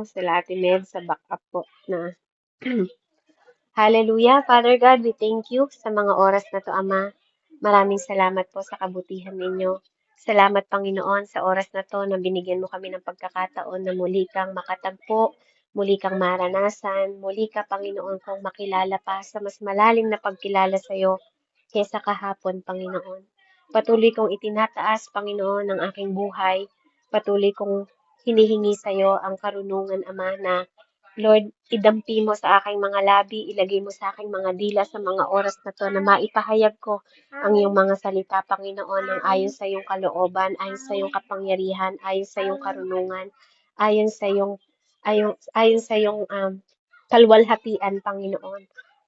sila Ate Med sa backup po na Hallelujah. Father God, we thank you sa mga oras na to, Ama. Maraming salamat po sa kabutihan ninyo. Salamat, Panginoon, sa oras na to na binigyan mo kami ng pagkakataon na muli kang makatagpo, muli kang maranasan, muli ka, Panginoon, kong makilala pa sa mas malalim na pagkilala sa iyo kesa kahapon, Panginoon. Patuloy kong itinataas, Panginoon, ang aking buhay. Patuloy kong hinihingi sa iyo ang karunungan, Ama, na Lord, idampi mo sa aking mga labi, ilagay mo sa aking mga dila sa mga oras na to na maipahayag ko ang iyong mga salita, Panginoon, ng ayon sa iyong kalooban, ayon sa iyong kapangyarihan, ayon sa iyong karunungan, ayon sa iyong kalwalhatian, Panginoon.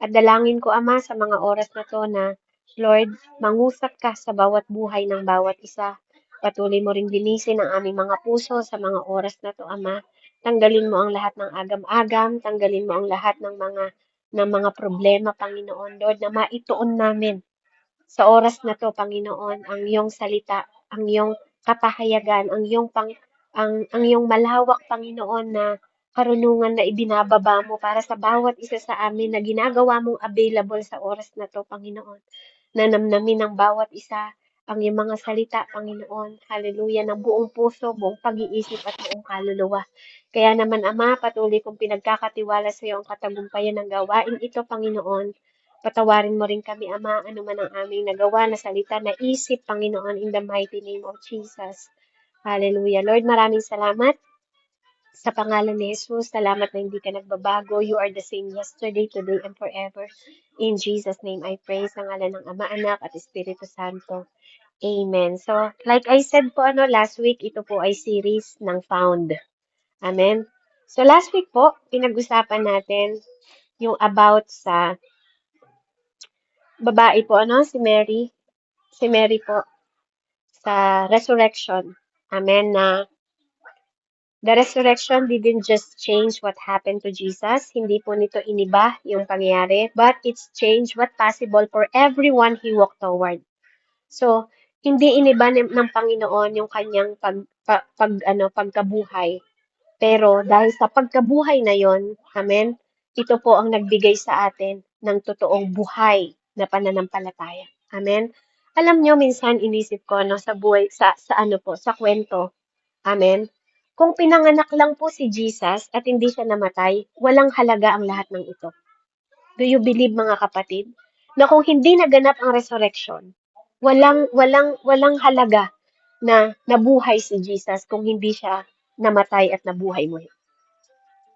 At dalangin ko, Ama, sa mga oras na to na, Lord, mangusap ka sa bawat buhay ng bawat isa. Patuloy mo ring linisin ang aming mga puso sa mga oras na to, Ama. Tanggalin mo ang lahat ng agam-agam, tanggalin mo ang lahat ng mga problema, Panginoon, Lord, na maituon namin sa oras na to, Panginoon, ang iyong salita, ang iyong kapahayagan, ang iyong malawak, Panginoon, na karunungan na ibinababa mo para sa bawat isa sa amin na ginagawa mong available sa oras na to, Panginoon. Nanamnamin ng bawat isa ang iyong mga salita, Panginoon. Hallelujah, ng buong puso, buong pag-iisip at buong kaluluwa. Kaya naman, Ama, patuloy kong pinagkakatiwala sa iyo ang katagumpayan ng gawain ito, Panginoon. Patawarin mo rin kami, Ama, ano man ang aming nagawa na salita, na isip, Panginoon, in the mighty name of Jesus. Hallelujah. Lord, maraming salamat. Sa pangalan ni Jesus, salamat na hindi ka nagbabago. You are the same yesterday, today, and forever. In Jesus' name, I pray sa ngalan ng Ama, Anak, at Espiritu Santo. Amen. So, like I said po, last week, ito po ay series ng Found. Amen. So, last week po, pinag-usapan natin yung about sa babae po, si Mary. Si Mary po, sa resurrection. Amen. Na the resurrection didn't just change what happened to Jesus. Hindi po nito iniba yung pangyayari, but it's changed what possible for everyone he walked toward. So, hindi iniba ng Panginoon yung kanyang pagkabuhay. Pero dahil sa pagkabuhay na yon, amen, ito po ang nagbigay sa atin ng totoong buhay na pananampalataya. Amen. Alam nyo, minsan inisip ko sa buhay, sa kwento. Amen. Kung pinanganak lang po si Jesus at hindi siya namatay, walang halaga ang lahat ng ito. Do you believe, mga kapatid, na kung hindi naganap ang resurrection, walang halaga na nabuhay si Jesus kung hindi siya namatay at nabuhay muli.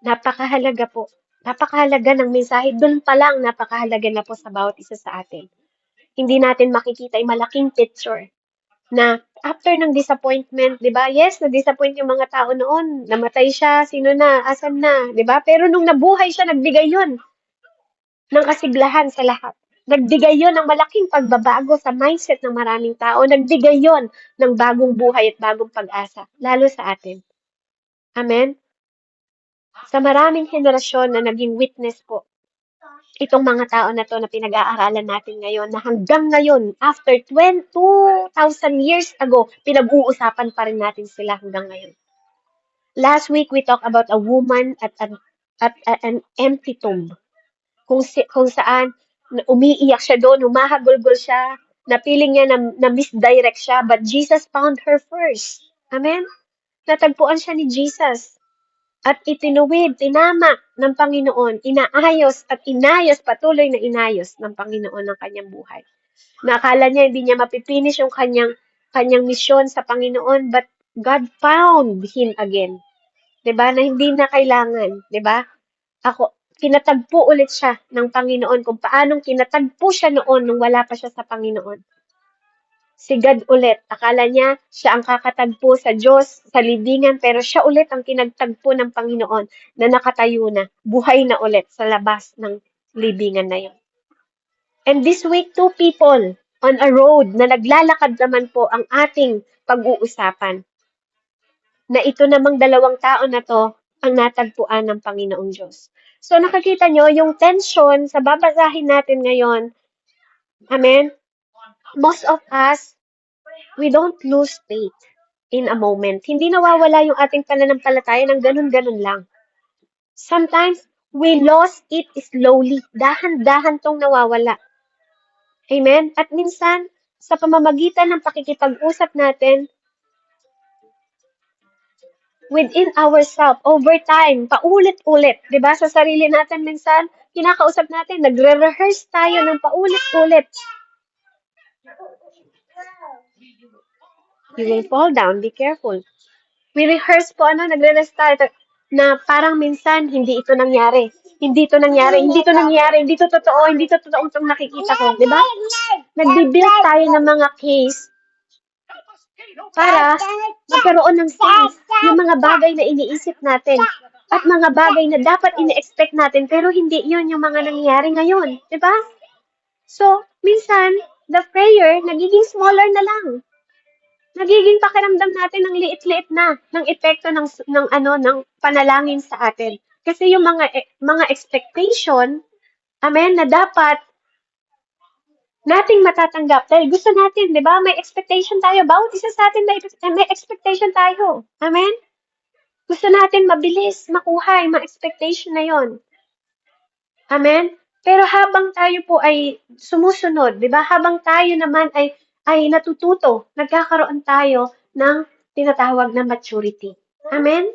Napakahalaga po. Napakahalaga ng mensahe. Doon pa lang, napakahalaga na po sa bawat isa sa atin. Hindi natin makikita yung malaking picture na after ng disappointment, di ba? Yes, na-disappoint yung mga tao noon. Namatay siya, sino na, asan na, di ba? Pero nung nabuhay siya, nagbigay yun ng kasiglahan sa lahat. Nagbigay yon ng malaking pagbabago sa mindset ng maraming tao. Nagbigay yon ng bagong buhay at bagong pag-asa, lalo sa atin. Amen? Sa maraming henerasyon na naging witness po, itong mga tao na to na pinag-aaralan natin ngayon, na hanggang ngayon, after 2,000 years ago, pinag-uusapan pa rin natin sila hanggang ngayon. Last week, we talked about a woman at an empty tomb. Kung saan umiiyak siya doon, humahagulgol siya, napiling niya na misdirect siya, but Jesus found her first. Amen? Natagpuan siya ni Jesus. At itinuwid, tinama ng Panginoon, inaayos at inayos, patuloy na inayos ng Panginoon ng kanyang buhay. Nakala niya hindi niya mapipinish yung kanyang misyon sa Panginoon, but God found him again. 'Di ba? Na hindi na kailangan, 'di ba? Kinatagpo ulit siya ng Panginoon kung paanong kinatagpo siya noon nung wala pa siya sa Panginoon. Si God ulit. Akala niya siya ang kakatagpo sa Diyos, sa libingan, pero siya ulit ang kinagtagpo ng Panginoon na nakatayo na, buhay na ulit sa labas ng libingan na yun. And this week, two people on a road na naglalakad naman po ang ating pag-uusapan. Na ito namang dalawang tao na to ang natagpuan ng Panginoong Diyos. So nakakita nyo, yung tension sa babasahin natin ngayon, amen, most of us, we don't lose faith in a moment. Hindi nawawala yung ating pananampalataya ng ganun-ganun lang. Sometimes, we lost it slowly. Dahan-dahan tong nawawala. Amen? At minsan, sa pamamagitan ng pakikipag-usap natin within ourselves, over time, paulit-ulit, di ba? Sa sarili natin minsan, kinakausap natin, nagre-rehearse tayo ng paulit-ulit. You will fall down, be careful. We rehearse po, nagre-rehearse tayo na parang minsan, hindi ito nangyari. Hindi ito nangyari, hindi ito nangyari, hindi ito totoo, hindi ito totoo itong nakikita ko, di ba? Nagbibuild tayo ng mga case para magkaroon ng sense yung mga bagay na iniisip natin at mga bagay na dapat ini-expect natin pero hindi yun yung mga nangyayari ngayon, di ba? So, minsan, the prayer, nagiging smaller na lang. Nagiging pakiramdam natin ng liit-liit na ng epekto ng panalangin sa atin. Kasi yung mga expectation, amen, na dapat nating matatanggap dahil gusto natin, 'di ba? May expectation tayo. Bawat isa sa atin may expectation tayo. Amen? Gusto natin mabilis makuha yung mga expectation na 'yon. Amen? Pero habang tayo po ay sumusunod, 'di ba? Habang tayo naman ay natututo, nagkakaroon tayo ng tinatawag na maturity. Amen?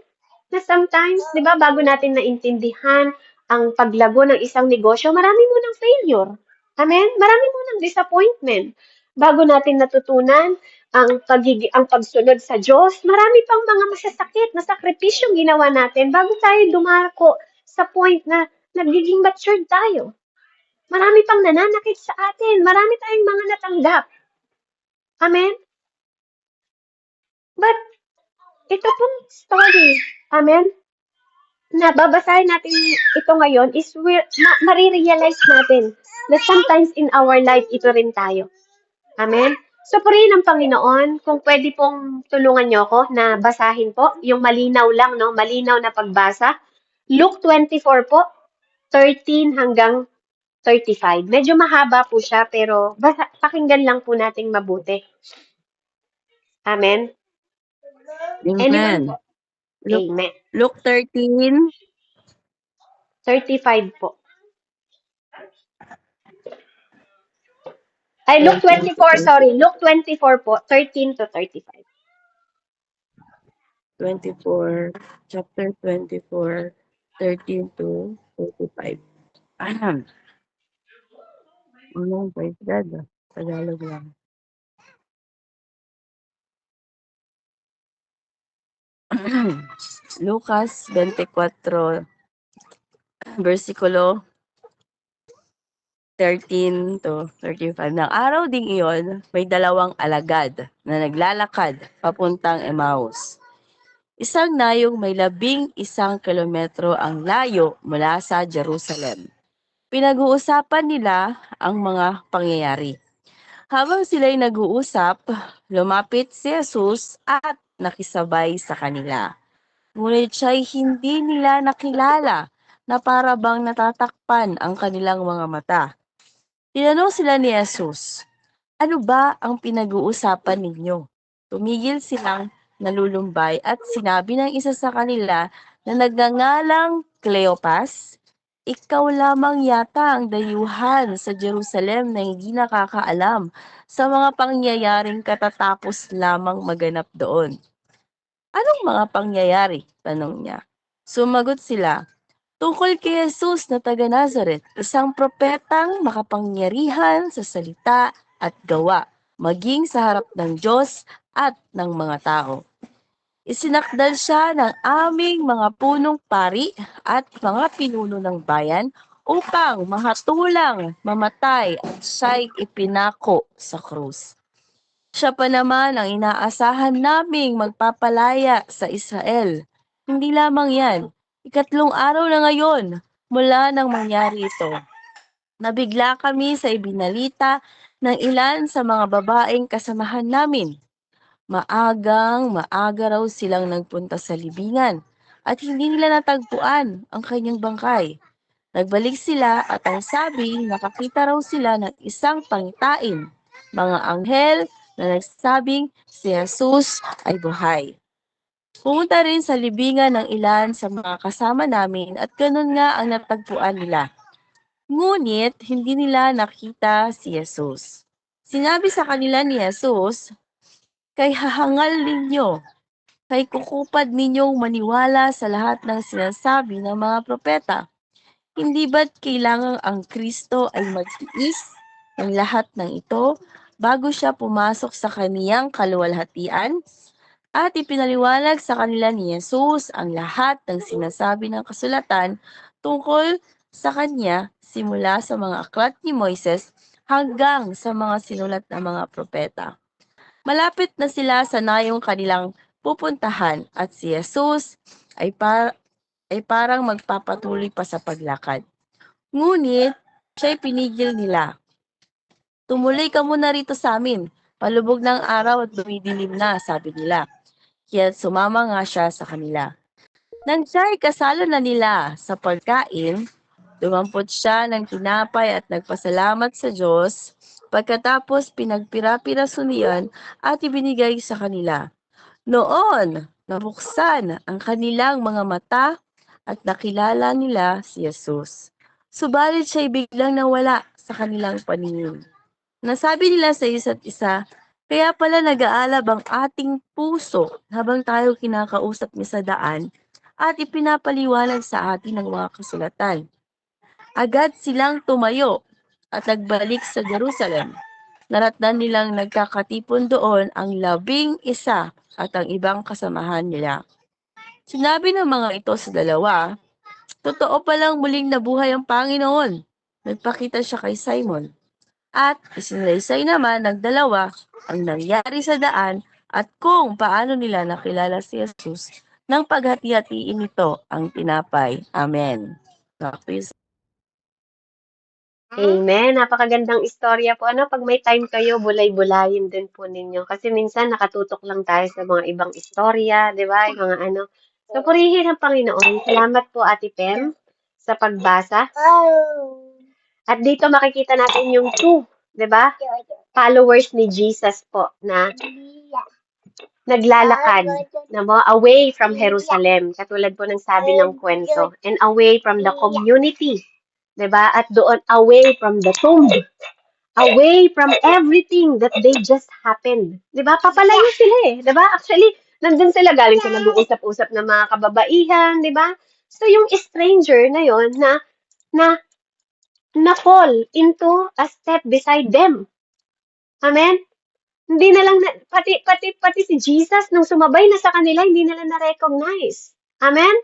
Na sometimes, 'di ba, bago natin naintindihan ang paglago ng isang negosyo, marami munang failure. Amen? Marami munang disappointment. Bago natin natutunan ang pagsunod sa Diyos, marami pang mga masasakit na sakripisyong ginawa natin bago tayo dumako sa point na nagiging matured tayo. Marami pang nananakit sa atin. Marami tayong mga natanggap. Amen? But, ito pong story, amen, na babasahin natin ito ngayon is marirealize natin na sometimes in our life, ito rin tayo. Amen? So, purihin ng Panginoon, kung pwede pong tulungan niyo ako na basahin po, yung malinaw lang, no? Malinaw na pagbasa. Luke 24 po, 13 hanggang 35. Medyo mahaba po siya, pero pakinggan lang po nating mabuti. Amen? Anyone po? Amen. Luke 13. 35 po. Ay, Luke 24, sorry. Luke 24 po, 13 to 35. 24, chapter 24, 13 to 35. Praise God. Tagalog lang. Lucas 24, versikulo 13 to 35. Nang araw ding iyon, may dalawang alagad na naglalakad papuntang Emmaus. Isang nayong may 11 kilometro ang layo mula sa Jerusalem. Pinag-uusapan nila ang mga pangyayari. Habang sila'y nag-uusap, lumapit si Jesus at nakisabay sa kanila. Ngunit siya'y hindi nila nakilala na para bang natatakpan ang kanilang mga mata. Tinanong sila ni Jesus, "Ano ba ang pinag-uusapan ninyo?" Tumigil silang nalulumbay at sinabi ng isa sa kanila na nagngangalang Cleopas, "Ikaw lamang yata ang dayuhan sa Jerusalem na hindi nakakaalam sa mga pangyayaring katatapos lamang maganap doon." "Anong mga pangyayari?" tanong niya. Sumagot sila, "Tungkol kay Jesus na taga Nazaret, isang propetang makapangyarihan sa salita at gawa, maging sa harap ng Diyos at ng mga tao. Isinakdal siya ng aming mga punong pari at mga pinuno ng bayan upang mahatulang mamatay at siya'y ipinako sa krus. Siya pa naman ang inaasahan naming magpapalaya sa Israel. Hindi lamang yan, 3 araw na ngayon mula nang mangyari ito. Nabigla kami sa ibinalita ng ilan sa mga babaeng kasamahan namin. Maaga raw silang nagpunta sa libingan at hindi nila natagpuan ang kanyang bangkay. Nagbalik sila at ang sabi, nakakita raw sila ng isang pangitain, mga anghel na nagsabing si Jesus ay buhay. Pumunta rin sa libingan ng ilan sa mga kasama namin at ganun nga ang natagpuan nila. Ngunit hindi nila nakita si Jesus. Sinabi sa kanila ni Jesus, "Kay hahangal ninyo, kay kukupad ninyong maniwala sa lahat ng sinasabi ng mga propeta. Hindi ba't kailangang ang Kristo ay magtiis ng lahat ng ito bago siya pumasok sa kaniyang kaluwalhatian?" At ipinaliwanag sa kanila ni Jesus ang lahat ng sinasabi ng kasulatan tungkol sa kanya simula sa mga aklat ni Moises hanggang sa mga sinulat ng mga propeta. Malapit na sila sa nayong kanilang pupuntahan at si Jesus ay parang magpapatuloy pa sa paglakad. Ngunit siya'y pinigil nila. "Tumuloy ka muna rito sa amin. Palubog ng araw at dumidilim na," sabi nila. Kaya't sumama nga siya sa kanila. Nang siya'y kasalo na nila sa pagkain, dumampot siya ng tinapay at nagpasalamat sa Diyos. Pagkatapos pinagpira-piraso niyan at ibinigay sa kanila. Noon, nabuksan ang kanilang mga mata at nakilala nila si Jesus. Subalit siya'y biglang nawala sa kanilang paningin. Nasabi nila sa isa't isa, "Kaya pala nag-aalab ang ating puso habang tayo kinakausap niya sa daan at ipinapaliwanag sa atin ang mga kasulatan." Agad silang tumayo at nagbalik sa Jerusalem. Naratnan nilang nagkakatipon doon ang 11 at ang ibang kasamahan nila. Sinabi ng mga ito sa dalawa, "Totoo palang muling nabuhay ang Panginoon." Nagpakita siya kay Simon. At isinalaysay naman ng dalawa ang nangyari sa daan at kung paano nila nakilala si Jesus nang paghati-hatiin nito ang tinapay. Amen. Back to you. Amen. Napakagandang istorya po. Ano, pag may time kayo, bulay-bulayin din po ninyo. Kasi minsan nakatutok lang tayo sa mga ibang istorya, di ba? Yung mga ano. So, purihin ang Panginoon. Salamat po, Ate Pem, sa pagbasa. At dito makikita natin yung two, di ba? Followers ni Jesus po na naglalakad na mo away from Jerusalem, katulad po ng sabi ng kwento, and away from the community, 'di ba? At doon away from the tomb, away from everything that they just happened. 'Di ba? Papalayo sila eh, 'di ba? Actually, nandun sila galing sa nag-uusap-usap ng mga kababaihan, 'di ba? So yung stranger na yon na na fall into a step beside them. Amen. Hindi na lang, pati si Jesus, nung sumabay na sa kanila, hindi nila na-recognize. Amen?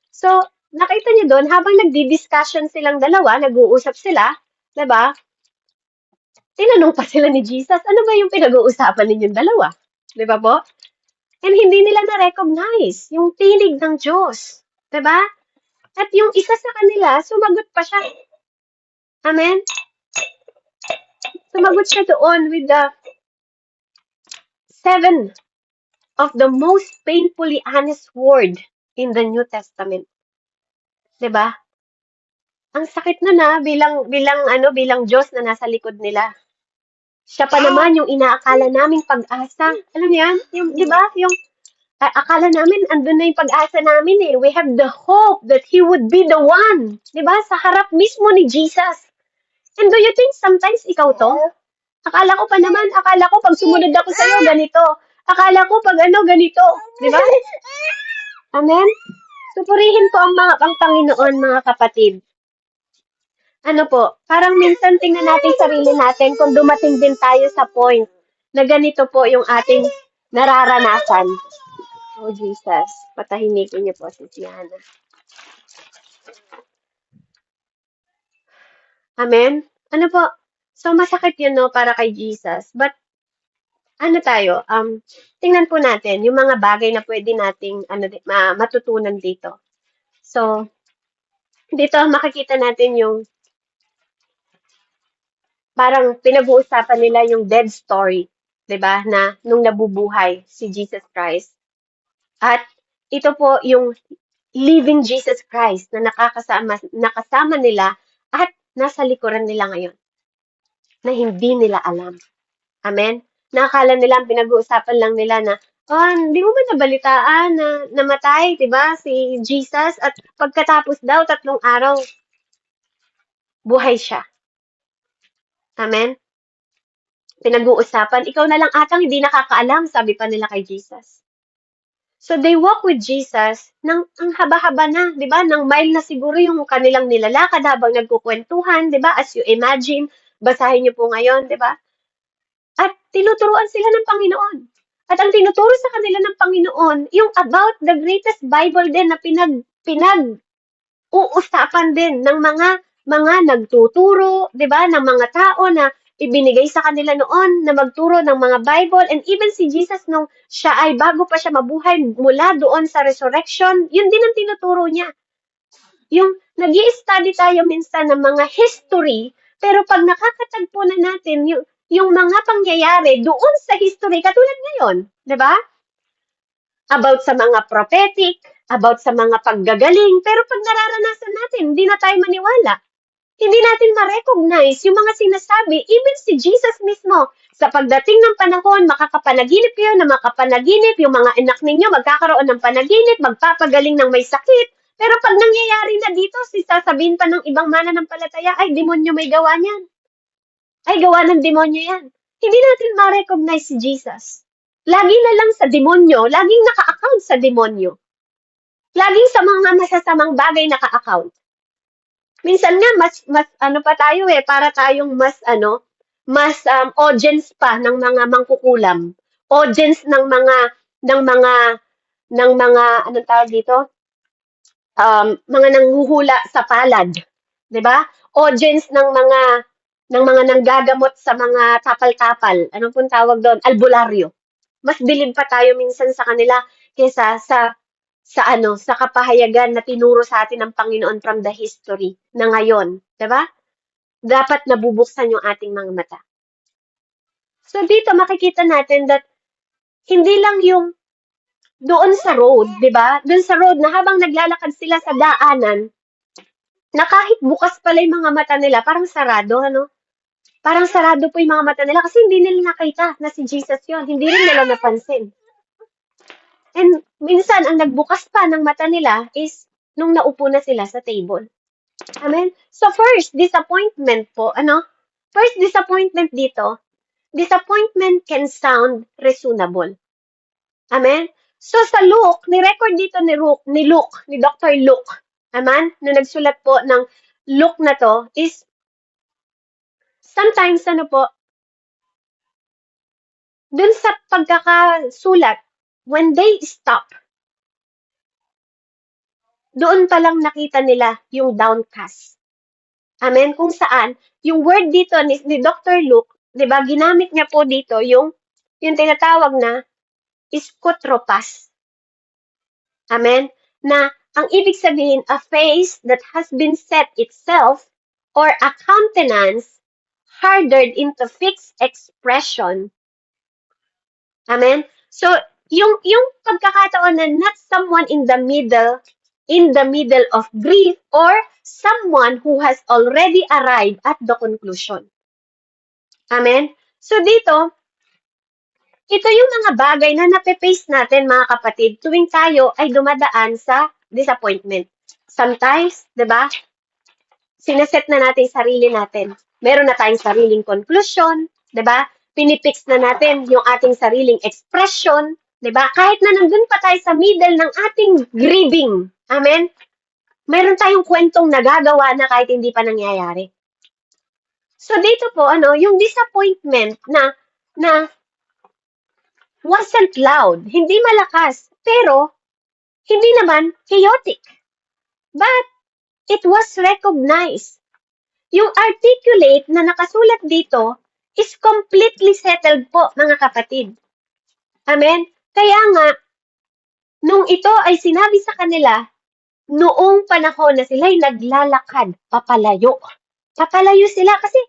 So, nakita niyo doon, habang nagdi-discussion silang dalawa, nag-uusap sila, diba? Tinanong pa sila ni Jesus, ano ba yung pinag-uusapan ninyong dalawa? Diba po? And hindi nila na-recognize yung tinig ng Diyos. Diba? At yung isa sa kanila, sumagot pa siya. Amen? Sumagot siya doon with the 7 of the most painfully honest word in the New Testament. 'Di ba? Ang sakit na bilang Diyos na nasa likod nila. Siya pa naman yung inaakala naming pag-asa. Alam niyo 'yan? Yung 'di ba? Yung akala namin andun na yung pag-asa namin eh. We have the hope that he would be the one. 'Di ba? Sa harap mismo ni Jesus. And do you think sometimes ikaw to? Akala ko pag sumunod ako sa'yo, ganito. Akala ko pag ganito. Di ba? Amen? So, purihin po ang Panginoon, mga kapatid. Ano po, parang minsan tingnan natin sarili natin kung dumating din tayo sa point na ganito po yung ating nararanasan. Oh, Jesus. Patahimikin niyo po si Siana. Amen? Ano po? So, masakit yun, no, para kay Jesus. But, ano tayo, tingnan po natin yung mga bagay na pwede nating matutunan dito. So, dito makikita natin yung parang pinag-uusapan nila yung dead story, 'di ba? Na nung nabubuhay si Jesus Christ. At ito po yung living Jesus Christ na nakasama nila at nasa likuran nila ngayon na hindi nila alam. Amen? Nakakala nila, pinag-uusapan lang nila na Di mo ba nabalitaan na namatay, 'di ba, si Jesus at pagkatapos daw 3 araw, buhay siya. Amen? Pinag-uusapan, ikaw na lang atang hindi nakakaalam, sabi pa nila kay Jesus. So they walk with Jesus ng ang haba-haba na, 'di ba? Ng mile na siguro yung kanilang nilalakad habang nagkukwentuhan, 'di ba? As you imagine, basahin niyo po ngayon, 'di ba? At tinuturuan sila ng Panginoon. At ang tinuturo sa kanila ng Panginoon, yung about the greatest Bible din na uusapan din ng mga nagtuturo, 'di ba, ng mga tao na ibinigay sa kanila noon na magturo ng mga Bible, and even si Jesus nung siya ay bago pa siya mabuhay mula doon sa resurrection, yun din ang tinuturo niya. Yung nag-i-study tayo minsan ng mga history, pero pag nakakatagpo na natin yung mga pangyayari doon sa history, katulad ngayon, 'di ba? About sa mga prophetic, about sa mga paggagaling, pero pag nararanasan natin, hindi na tayo maniwala. Hindi natin ma-recognize yung mga sinasabi, even si Jesus mismo. Sa pagdating ng panahon, makakapanaginip kayo na makapanaginip, yung mga anak ninyo magkakaroon ng panaginip, magpapagaling ng may sakit. Pero pag nangyayari na dito, sasabihin pa ng ibang mananampalataya, ay, demonyo may gawa niyan. Ay, gawa ng demonyo yan. Hindi natin ma-recognize si Jesus. Lagi na lang sa demonyo, laging naka-account sa demonyo. Laging sa mga masasamang bagay naka-account. Minsan nga mas ano pa tayo para tayong mas audience pa ng mga mangkukulam. Audience ng mga anong tawag dito? Mga nanghuhula sa palad, 'di ba? Audience ng mga nanggagamot sa mga tapal-tapal. Ano pong tawag doon? Albularyo. Mas bilib pa tayo minsan sa kanila kaysa sa kapahayagan na tinuro sa atin ng Panginoon from the history na ngayon, 'di ba? Dapat nabubuksan yung ating mga mata. So dito makikita natin that hindi lang yung doon sa road, 'di ba? Doon sa road na habang naglalakad sila sa daanan, na kahit bukas pala yung mga mata nila, parang sarado, ano? Parang sarado po yung mga mata nila kasi hindi nila nakita na si Jesus yon. Hindi rin nila napansin. And minsan, ang nagbukas pa ng mata nila is nung naupo na sila sa table. Amen? So first, disappointment po, First disappointment dito, disappointment can sound reasonable. Amen? So sa Luke, ni-record dito ni Dr. Luke, amen, na nagsulat po ng Luke na to is sometimes dun sa pagkakasulat, when they stop, doon pa lang nakita nila yung downcast. Amen? Kung saan, yung word dito ni Dr. Luke, di ba, ginamit niya po dito yung tinatawag na iskotropas. Amen? Na ang ibig sabihin, a face that has been set itself or a countenance hardened into fixed expression. Amen? So, yung pagkakataon na not someone in the middle of grief or someone who has already arrived at the conclusion. Amen? So dito, ito yung mga bagay na nape-face natin mga kapatid tuwing tayo ay dumadaan sa disappointment. Sometimes, 'di ba? Sineset na natin sarili natin. Meron na tayong sariling conclusion, 'di ba? Pinipix na natin yung ating sariling expression, 'di ba? Kahit na nandun pa tayo sa middle ng ating grieving. Amen? Meron tayong kwentong nagagawa na kahit hindi pa nangyayari. So dito po, yung disappointment na wasn't loud, hindi malakas, pero hindi naman chaotic. But it was recognized. Yung articulate na nakasulat dito is completely settled po, mga kapatid. Amen? Kaya nga, nung ito ay sinabi sa kanila, noong panahon na sila'y naglalakad, papalayo. Papalayo sila kasi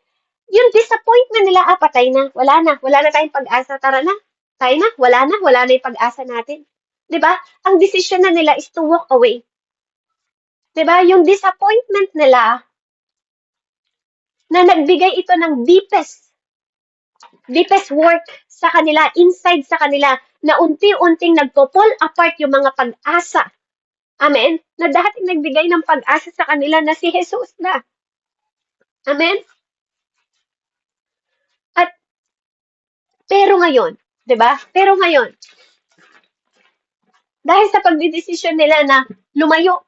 yung disappointment nila, patay na, wala na tayong pag-asa, tara na, tayo na, wala na yung pag-asa natin. 'Di ba? Ang desisyon na nila is to walk away. 'Di ba? Yung disappointment nila na nagbigay ito ng deepest work sa kanila, inside sa kanila, na unti-unting nagpo-pull apart yung mga pag-asa. Amen? Na dating nagbigay ng pag-asa sa kanila na si Jesus na. Amen? At pero ngayon, 'di ba? Pero ngayon, dahil sa pagdedesisyon nila na lumayo,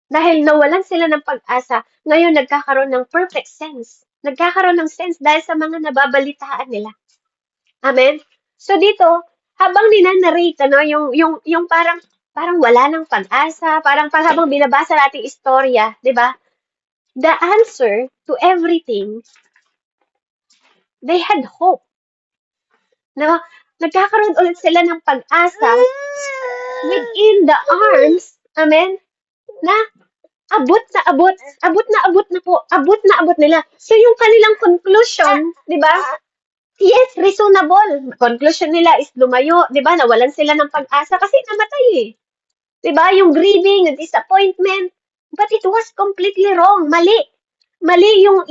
dahil nawalan sila ng pag-asa, ngayon nagkakaroon ng perfect sense. Nagkakaroon ng sense dahil sa mga nababalitaan nila. Amen? So dito, habang ninanarrate, yung parang wala ng pag-asa, parang habang binabasa nating istorya, di ba? The answer to everything, they had hope. Na nagkakaroon ulit sila ng pag-asa within the arms, amen, na abot na abot, abot na abot nila. So yung kanilang conclusion, di ba? Yes, reasonable. Conclusion nila is lumayo, di ba? Nawalan sila ng pag-asa kasi namatay eh. Di ba? Yung grieving, yung disappointment. But it was completely wrong. Mali. Mali yung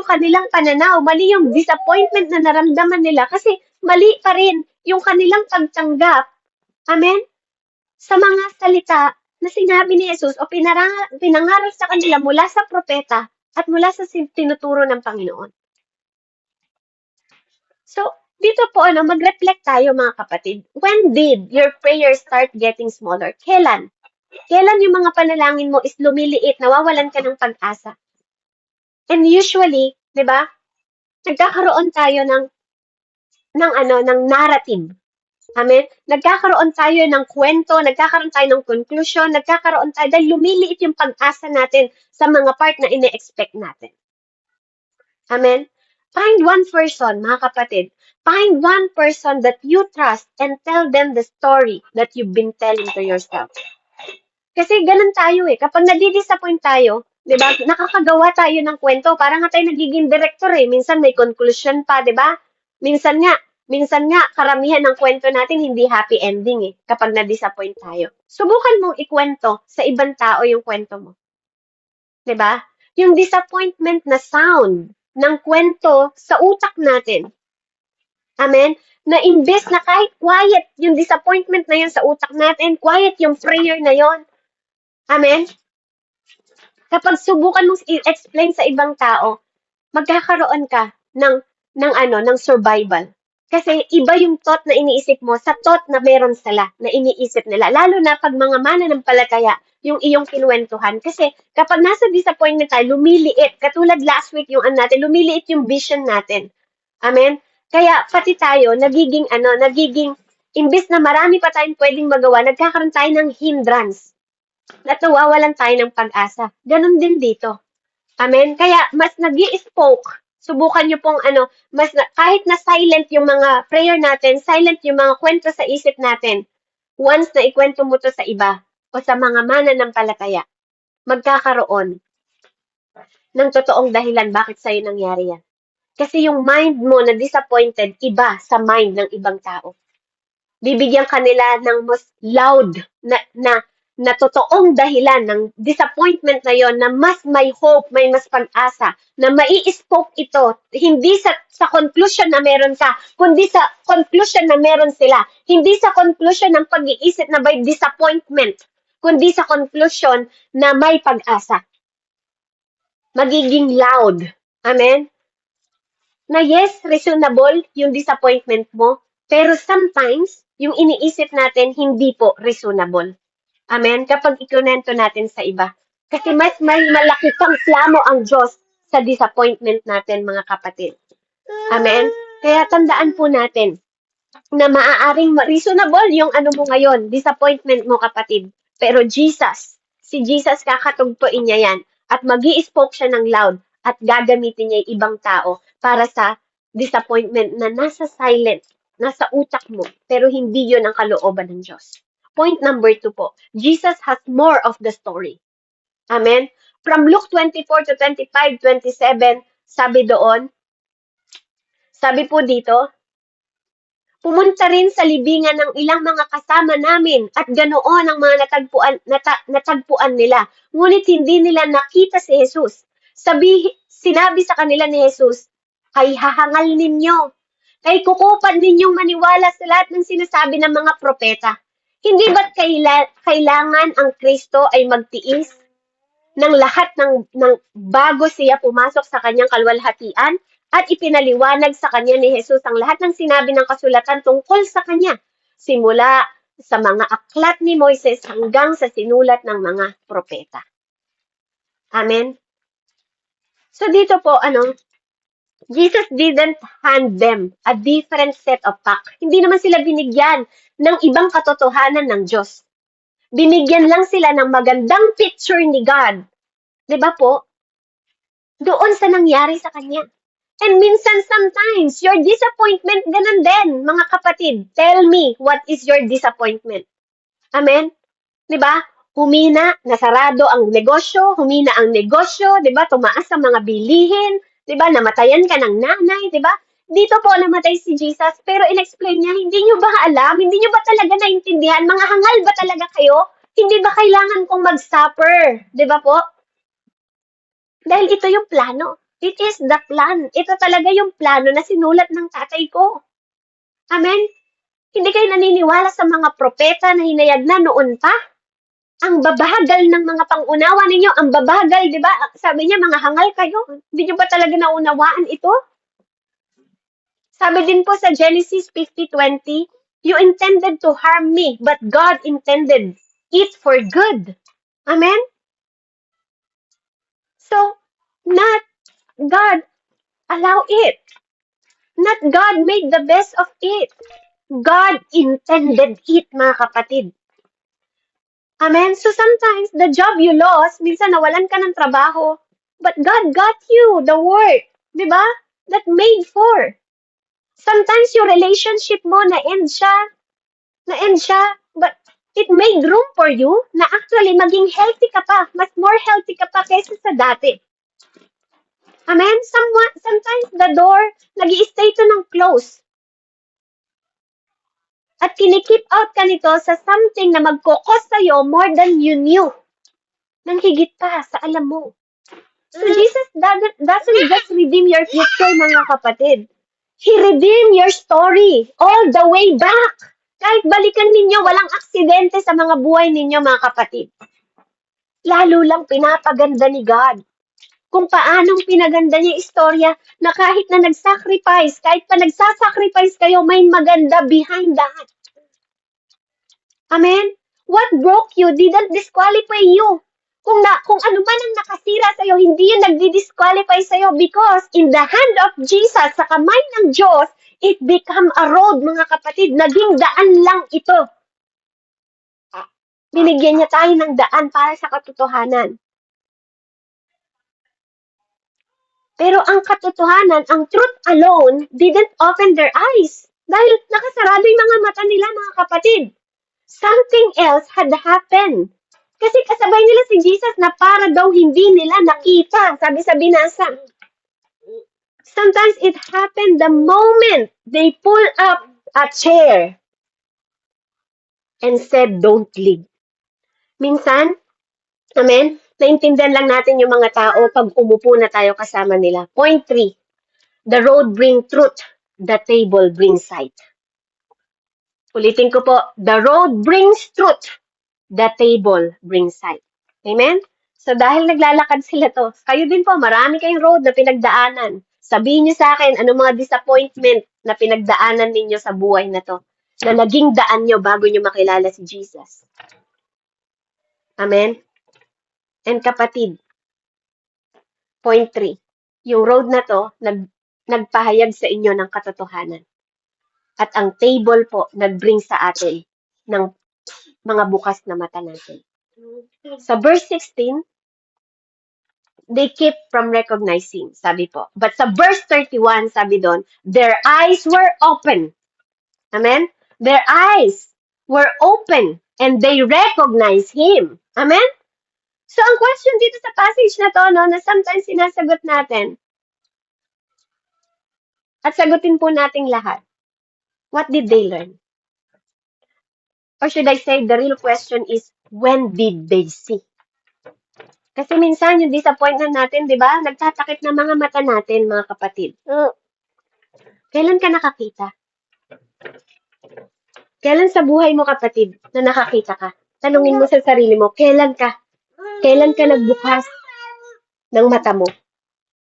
kanilang pananaw. Mali yung disappointment na naramdaman nila kasi mali pa rin yung kanilang pagtanggap. Amen? Sa mga salita na sinabi ni Jesus o pinangaral sa kanila mula sa propeta at mula sa tinuturo ng Panginoon. So, dito po, mag-reflect tayo mga kapatid. When did your prayers start getting smaller? Kailan? Kailan yung mga panalangin mo is lumiliit, nawawalan ka ng pag-asa? And usually, di ba, nagkakaroon tayo ng narrative. Amen? Nagkakaroon tayo ng kwento, nagkakaroon tayo ng conclusion, nagkakaroon tayo dahil lumiliit yung pag-asa natin sa mga part na ine-expect natin. Amen? Find one person, mga kapatid. Find one person that you trust and tell them the story that you've been telling to yourself. Kasi ganun tayo eh. Kapag nadi-disappoint tayo, di ba, nakakagawa tayo ng kwento. Parang nga tayo nagiging director eh. Minsan may conclusion pa, di ba? Minsan nga, karamihan ng kwento natin hindi happy ending eh. Kapag na-disappoint tayo. Subukan mong ikwento sa ibang tao yung kwento mo. Di ba? Yung disappointment na sound ng kwento sa utak natin. Amen? Na imbes na kahit quiet yung disappointment na yun sa utak natin, quiet yung prayer na yun. Amen? Kapag subukan mong i-explain sa ibang tao, magkakaroon ka ng survival. Kasi iba yung thought na iniisip mo sa thought na meron sila, na iniisip nila. Lalo na pag mga mananampalataya, yung iyong kinuwentuhan. Kasi kapag nasa disappointment tayo, lumiliit. Katulad last week yung lumiliit yung vision natin. Amen? Kaya pati tayo, nagiging, imbis na marami pa tayong pwedeng magawa, nagkakaroon tayo ng hindrance. At nawawalan tayo ng pag-asa. Ganon din dito. Amen? Kaya mas nag-i-spoke. Subukan nyo pong kahit na silent yung mga prayer natin, silent yung mga kwento sa isip natin, once na ikwento mo to sa iba o sa mga mananampalataya, magkakaroon ng totoong dahilan bakit sa'yo nangyari yan. Kasi yung mind mo na disappointed, iba sa mind ng ibang tao. Bibigyan kanila ng mas loud na totoong dahilan ng disappointment na yon na mas may hope, may mas pag-asa, na mai-spoke ito, hindi sa conclusion na meron ka, kundi sa conclusion na meron sila. Hindi sa conclusion ng pag-iisip na by disappointment, kundi sa conclusion na may pag-asa. Magiging loud. Amen? Na yes, reasonable yung disappointment mo, pero sometimes, yung iniisip natin, hindi po reasonable. Amen? Kapag ikunento natin sa iba. Kasi mas may malaki pang plano ang Diyos sa disappointment natin, mga kapatid. Amen? Kaya tandaan po natin na maaaring reasonable yung mo ngayon, disappointment mo, kapatid. Pero si Jesus kakatugtuin niya yan at magi-spoke siya ng loud at gagamitin niya yung ibang tao para sa disappointment na nasa silent, nasa utak mo, pero hindi yun ang kalooban ng Diyos. Point number 2 po, Jesus has more of the story. Amen? From Luke 24 to 25, 27, sabi po dito, pumunta rin sa libingan ng ilang mga kasama namin at ganoon ang mga natagpuan nila. Ngunit hindi nila nakita si Jesus. Sinabi sa kanila ni Jesus, ay hahangal ninyo Kay kukupan ninyong maniwala sa lahat ng sinasabi ng mga propeta. Hindi ba't kailangan ang Kristo ay magtiis ng lahat ng bago siya pumasok sa kanyang kalwalhatian at ipinaliwanag sa kanya ni Jesus ang lahat ng sinabi ng kasulatan tungkol sa kanya, simula sa mga aklat ni Moises hanggang sa sinulat ng mga propeta. Amen? So dito po, Jesus didn't hand them a different set of facts. Hindi naman sila binigyan ng ibang katotohanan ng Diyos. Binigyan lang sila ng magandang picture ni God. 'Di ba po? Doon sa nangyari sa kanya. And minsan sometimes, your disappointment, ganun din, mga kapatid. Tell me, what is your disappointment? Amen? 'Di ba? Humina, nasarado ang negosyo, humina ang negosyo, 'di ba? Tumaas ang mga bilihin, 'di ba? Namatayan ka ng nanay, 'di ba? Dito po namatay si Jesus, pero in-explain niya, hindi niyo ba alam? Hindi niyo ba talaga naintindihan? Mga hangal ba talaga kayo? Hindi ba kailangan kong mag-suffer? 'Di ba po? Dahil ito yung plano. It is the plan. Ito talaga yung plano na sinulat ng tatay ko. Amen? Hindi kayo naniniwala sa mga propeta na hinayag na noon pa? Ang babagal ng mga pangunawa ninyo, ang babagal, di ba? Sabi niya, mga hangal kayo. Hindi niyo ba talaga naunawaan ito? Sabi din po sa Genesis 50:20, you intended to harm me, but God intended it for good. Amen? So, not God allow it. Not God made the best of it. God intended it, mga kapatid. Amen? So sometimes, the job you lost, minsan nawalan ka ng trabaho, but God got you the work, di ba? That made for. Sometimes yung relationship mo na-end siya, but it made room for you na actually maging healthy ka pa, mas more healthy ka pa kaysa sa dati. Amen? Sometimes the door, nag-i-stay to ng close. At kinikip out ka nito sa something na magkukos sa'yo more than you knew. Nang higit pa sa alam mo. So Jesus doesn't just redeem your future, mga kapatid. He redeemed your story all the way back. Kahit balikan ninyo, walang aksidente sa mga buhay ninyo, mga kapatid. Lalo lang pinapaganda ni God. Kung paanong pinaganda niya istorya na kahit na nag-sacrifice, kahit pa nagsasacrifice kayo, may maganda behind that. Amen? What broke you didn't disqualify you. Kung ano man ang nakasira sa'yo, hindi yun nagdi-disqualify sa'yo because in the hand of Jesus, sa kamay ng Diyos, it become a road, mga kapatid. Naging daan lang ito. Binigyan niya tayo ng daan para sa katotohanan. Pero ang katotohanan, ang truth alone, didn't open their eyes. Dahil nakasarado yung mga mata nila, mga kapatid. Something else had happened. Kasi kasabay nila si Jesus na para daw hindi nila nakita. Sabi sa binasa. Sometimes it happened the moment they pull up a chair and said, don't leave. Minsan, amen, naintindihan lang natin yung mga tao pag umupo na tayo kasama nila. Point 3, the road brings truth, the table brings sight. Ulitin ko po, the road brings truth, the table brings sight. Amen? So dahil naglalakad sila to, kayo din po, marami kayong road na pinagdaanan. Sabihin niyo sa akin, ano mga disappointment na pinagdaanan ninyo sa buhay na to, na naging daan niyo bago niyo makilala si Jesus. Amen? And kapatid, point 3, yung road na to, nagpahayag sa inyo ng katotohanan. At ang table po, nag-bring sa atin ng mga bukas na mata natin. Sa verse 16, they keep from recognizing, sabi po. But sa verse 31, sabi doon, their eyes were open. Amen? Their eyes were open and they recognize Him. Amen? So, ang question dito sa passage na to, no, na sometimes sinasagot natin, at sagutin po nating lahat, what did they learn? Or should I say, the real question is, when did they see? Kasi minsan, yung disappointment natin, di ba? Nagtatakip ng mga mata natin, mga kapatid. Kailan ka nakakita? Kailan sa buhay mo, kapatid, na nakakita ka? Tanungin mo sa sarili mo, kailan ka? Kailan ka nagbukas ng mata mo?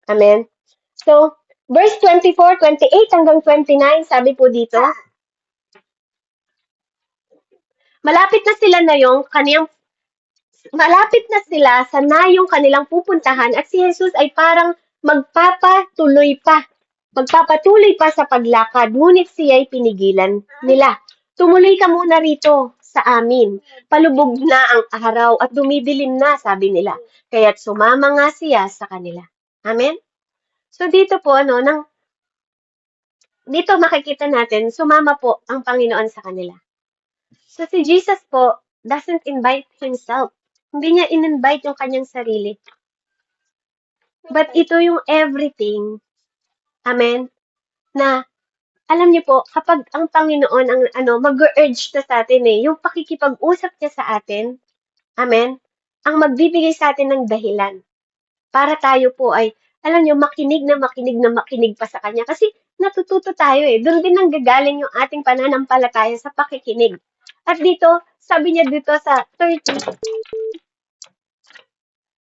Amen? So, verse 24, 28 hanggang 29, sabi po dito, malapit na sila na yung kaniyang malapit na sila sa nayong kanilang pupuntahan at si Jesus ay parang magpapatuloy pa sa paglakad, ngunit siya ay pinigilan nila. Tumuloy ka muna rito sa amin. Palubog na ang araw at dumidilim na, sabi nila. Kaya't sumama nga siya sa kanila. Amen? So dito po, dito makikita natin, sumama po ang Panginoon sa kanila. So si Jesus po doesn't invite himself. Hindi niya in-invite yung kanyang sarili. But ito yung everything, amen, na alam niyo po, kapag ang Panginoon mag-urge na sa atin yung pakikipag-usap niya sa atin, amen, ang magbibigay sa atin ng dahilan para tayo po ay, alam niyo, makinig na makinig na makinig pa sa Kanya. Kasi natututo tayo Doon din nanggagaling yung ating pananampalataya sa pakikinig. At dito, sabi niya dito sa 30,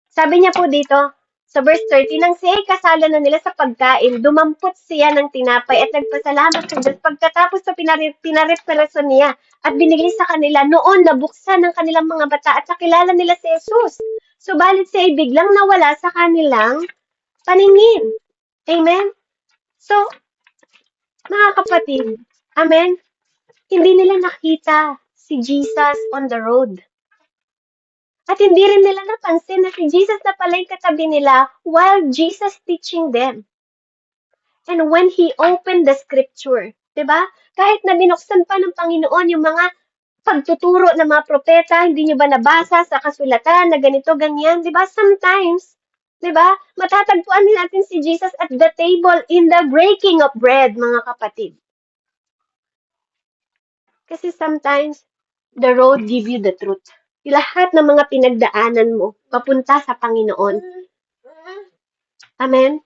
sabi niya po dito, sa verse 30, nang siya'y kasala na nila sa pagkain, dumampot siya ng tinapay at nagpasalamat sa Diyos. Pagkatapos sa pinareparason niya at binigay sa kanila, noon nabuksan ng kanilang mga mata at nakilala nila si Jesus. Subalit siya'y biglang nawala sa kanilang paningin. Amen? So, mga kapatid, amen? Hindi nila nakita si Jesus on the road. At hindi rin nila napansin na si Jesus na pala yung katabi nila while Jesus teaching them. And when He opened the scripture, diba? Kahit na binuksan pa ng Panginoon yung mga pagtuturo ng mga propeta, hindi nyo ba nabasa sa kasulatan na ganito, ganyan, diba? Sometimes, diba? Matatagpuan din natin si Jesus at the table in the breaking of bread, mga kapatid. Kasi sometimes, the road give you the truth. Lahat ng mga pinagdaanan mo, papunta sa Panginoon. Amen?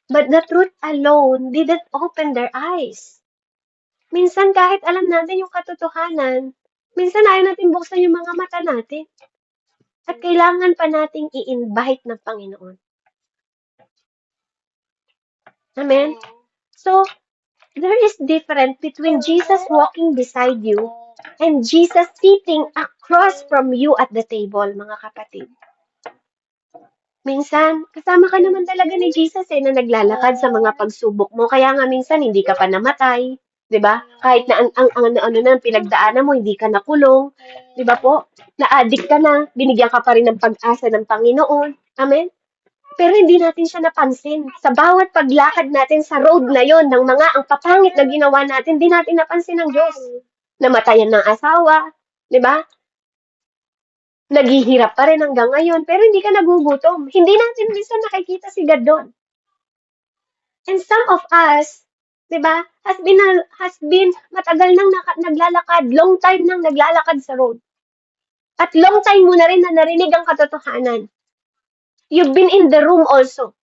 But the truth alone didn't open their eyes. Minsan kahit alam natin yung katotohanan, minsan ayaw natin buksan yung mga mata natin. At kailangan pa nating i-invite ng Panginoon. Amen? So, there is difference between Jesus walking beside you and Jesus sitting across from you at the table, mga kapatid. Minsan, kasama ka naman talaga ni Jesus na naglalakad sa mga pagsubok mo. Kaya nga minsan hindi ka pa namatay, 'di ba? Kahit na ano na pinagdaanan mo, hindi ka nakulong, 'di ba po? Na-addict ka na, binigyan ka pa rin ng pag-asa ng Panginoon. Amen. Pero hindi natin siya napansin. Sa bawat paglakad natin sa road na yon ng mga ang papangit na ginawa natin, hindi natin napansin ng Diyos. Namatayan ng asawa, 'di ba? Naghihirap pa rin hanggang ngayon, pero hindi ka nagugutom. Hindi natin minsan nakikita si God doon. And some of us, di ba, has been matagal nang naglalakad, long time nang naglalakad sa road. At long time mo na rin na narinig ang katotohanan. You've been in the room also.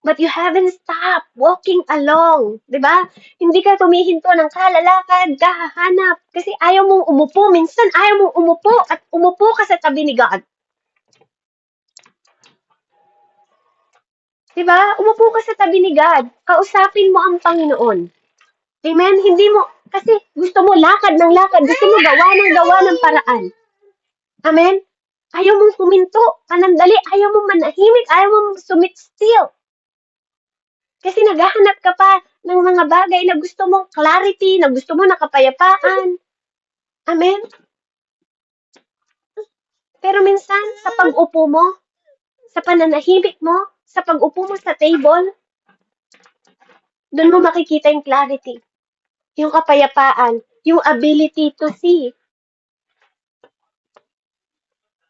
But you haven't stopped walking along, di ba? Hindi ka tumihinto ng kalalakad, kahahanap. Kasi ayaw mong umupo. Minsan ayaw mong umupo at umupo ka sa tabi ni God. Di ba? Umupo ka sa tabi ni God. Kausapin mo ang Panginoon. Amen? Hindi mo, kasi gusto mo lakad ng lakad. Gusto mo gawa ng paraan. Amen? Ayaw mong huminto, panandali. Ayaw mong manahimik. Ayaw mong sumit still. Kasi naghahanap ka pa ng mga bagay na gusto mong clarity, na gusto mo nakapayapaan. Amen? Pero minsan, sa pag-upo mo, sa pananahimik mo, sa pag-upo mo sa table, doon mo makikita yung clarity, yung kapayapaan, yung ability to see.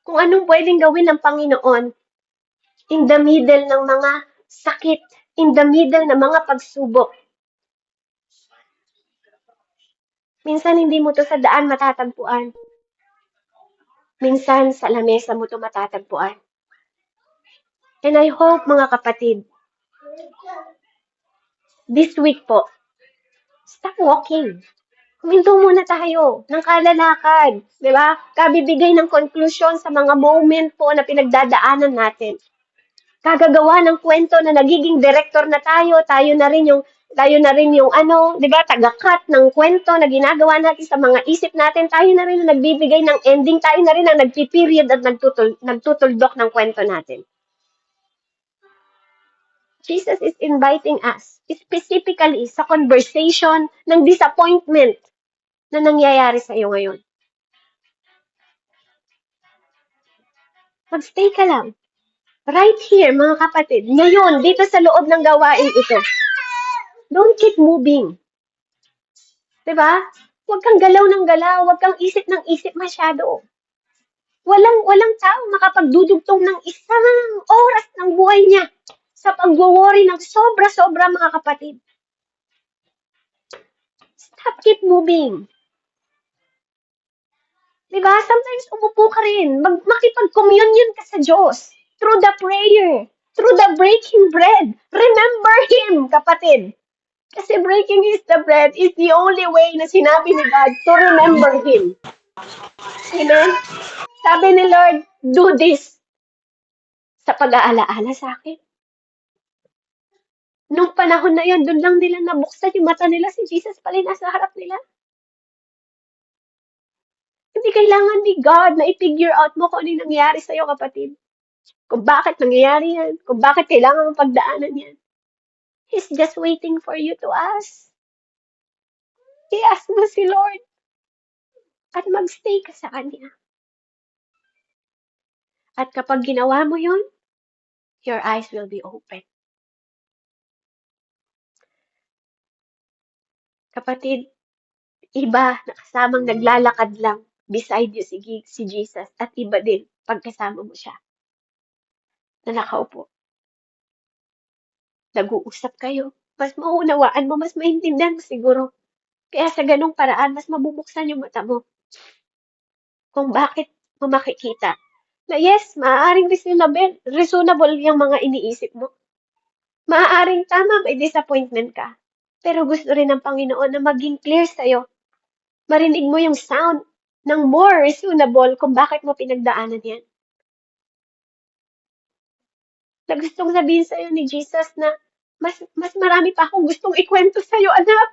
Kung anong pwedeng gawin ng Panginoon in the middle ng mga sakit, in the middle ng mga pagsubok. Minsan hindi mo to sa daan matatagpuan. Minsan sa lamesa mo to matatagpuan. And I hope, mga kapatid, this week po, Stop walking. Huminto muna tayo ng kalalakad, di ba? Kabibigay ng konklusyon sa mga moment po na pinagdadaanan natin. Kagagawa ng kwento na nagiging director na tayo na rin yung ano, 'di ba, taga-cut ng kwento na ginagawa natin sa mga isip natin, tayo na rin ang nagbibigay ng ending, tayo na rin ang nagpi-period at nagtutuldok ng kwento natin. Jesus is inviting us, specifically sa conversation ng disappointment na nangyayari sa iyo ngayon. Magstay ka lang. Right here, mga kapatid. Ngayon, dito sa loob ng gawain ito. Don't keep moving. Diba? Huwag kang galaw ng galaw. Huwag kang isip ng isip masyado. Walang tao makapagdudugtong ng isang oras ng buhay niya sa pag-worry ng sobra-sobra, mga kapatid. Stop, keep moving. Diba? Sometimes umupo ka rin. Makipag-communion ka sa Diyos. Through the prayer. Through the breaking bread. Remember Him, kapatid. Kasi breaking the bread is the only way na sinabi ni God to remember Him. Amen? Sabi ni Lord, do this sa pag-aalaala sa akin. Nung panahon na yun, doon lang nila nabuksan yung mata nila, si Jesus pala nasa harap nila. Hindi kailangan ni God na i-figure out mo kung ano yung nangyayari sa'yo, kapatid. Kung bakit nangyayari yan. Kung bakit kailangan mong pagdaanan yan. He's just waiting for you to ask. I-ask mo si Lord. At magstay ka sa Kanya. At kapag ginawa mo yun, your eyes will be open. Kapatid, iba na kasamang naglalakad lang beside you si Jesus at iba din pagkasama mo siya na nakaupo. Nag-uusap kayo. Mas mauunawaan mo, mas maintindihan mo siguro. Kaya sa ganung paraan, mas mabubuksan yung mata mo kung bakit mo makikita na yes, maaaring reasonable yung mga iniisip mo. Maaaring tama, may disappointment ka. Pero gusto rin ng Panginoon na maging clear sa'yo. Marinig mo yung sound ng more reasonable kung bakit mo pinagdaanan yan. Na gustong sabihin sa'yo ni Jesus na mas marami pa akong gustong ikwento sa'yo, anak.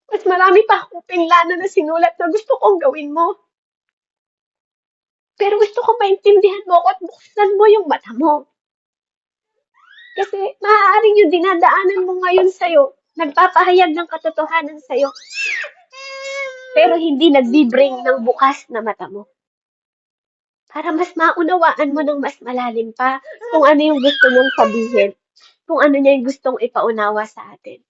Mas marami pa akong pinlano na sinulat na gusto kong gawin mo. Pero gusto ko maintindihan mo ako at buksan mo yung mata mo. Kasi maaaring yung dinadaanan mo ngayon sa'yo, nagpapahayag ng katotohanan sa'yo. Pero hindi nagbibring ng bukas na mata mo. Para mas maunawaan mo ng mas malalim pa kung ano yung gusto mong sabihin. Kung ano niya yung gustong ipaunawa sa atin.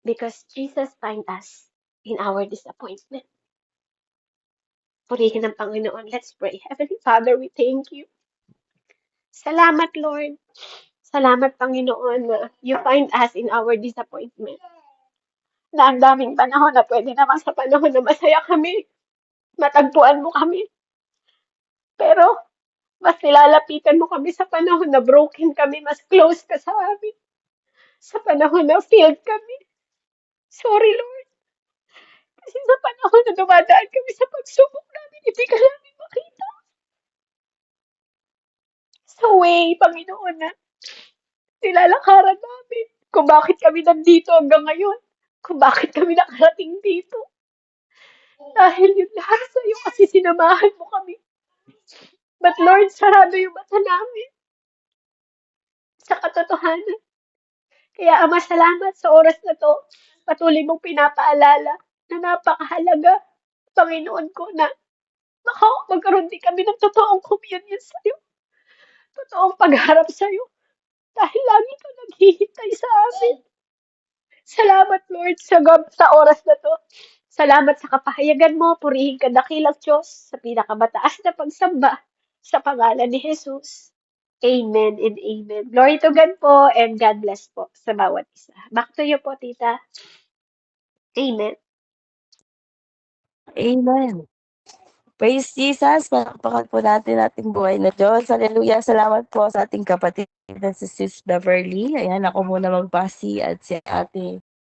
Because Jesus find us in our disappointment. Purihin ng Panginoon. Let's pray. Heavenly Father, we thank you. Salamat, Lord. Salamat, Panginoon, na you find us in our disappointment. Na ang daming panahon na pwede naman sa panahon na masaya kami. Matagpuan mo kami. Pero, mas nilalapitan mo kami sa panahon na broken kami, mas close ka sa amin. Sa panahon na failed kami. Sorry, Lord. Kasi sa panahon na dumadaan kami sa pagsubok namin, hindi ka namin makita. Sa way, Panginoon, na nilalakaran namin kung bakit kami nandito hanggang ngayon. Kung bakit kami nakarating dito. Dahil yun lahat sa'yo kasi sinamahan mo kami. But Lord, sarado yung mata namin sa katotohanan. Kaya Ama, salamat sa oras na to. Patuloy mong pinapaalala na napakahalaga, Panginoon ko, na magkaroon din kami ng totoong communion sa'yo. Totoong pagharap sa'yo. Dahil lagi ka naghihintay sa amin. Salamat, Lord, sa oras na to. Salamat sa kapahayagan mo. Purihin ka dakilang Diyos sa pinakamataas na pagsamba sa pangalan ni Jesus. Amen and amen. Glory to God po and God bless po sa bawat isa. Back to you po, Tita. Amen. Amen. Praise Jesus. Palakpakan po natin ating buhay na Diyos. Hallelujah. Salamat po sa ating kapatid si Sis Beverly. Ayan, ako muna magbasi at si ate